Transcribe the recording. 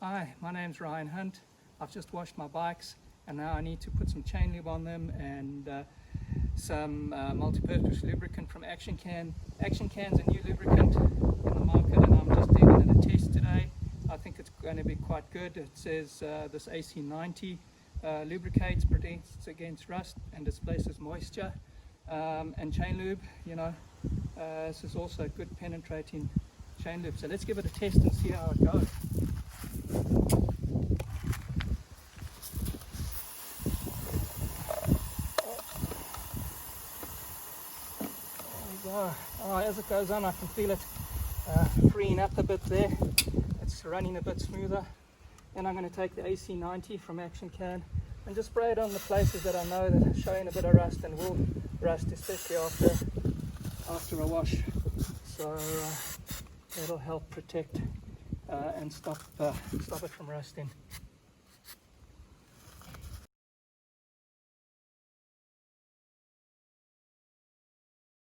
Hi, my name's Ryan Hunt. I've just washed my bikes and now I need to put some chain lube on them and some multi-purpose lubricant from Acton Can. Acton Can's a new lubricant in the market and I'm just doing it a test today. I think it's going to be quite good. It says this AC90 lubricates, protects against rust and displaces moisture. And chain lube, this is also good penetrating chain lube. So let's give it a test and see how it goes. As it goes on, I can feel it freeing up a bit there. It's running a bit smoother. Then I'm going to take the AC90 from Acton Can and just spray it on the places that I know that are showing a bit of rust and will rust, especially after a wash. So it'll help protect and stop it from rusting.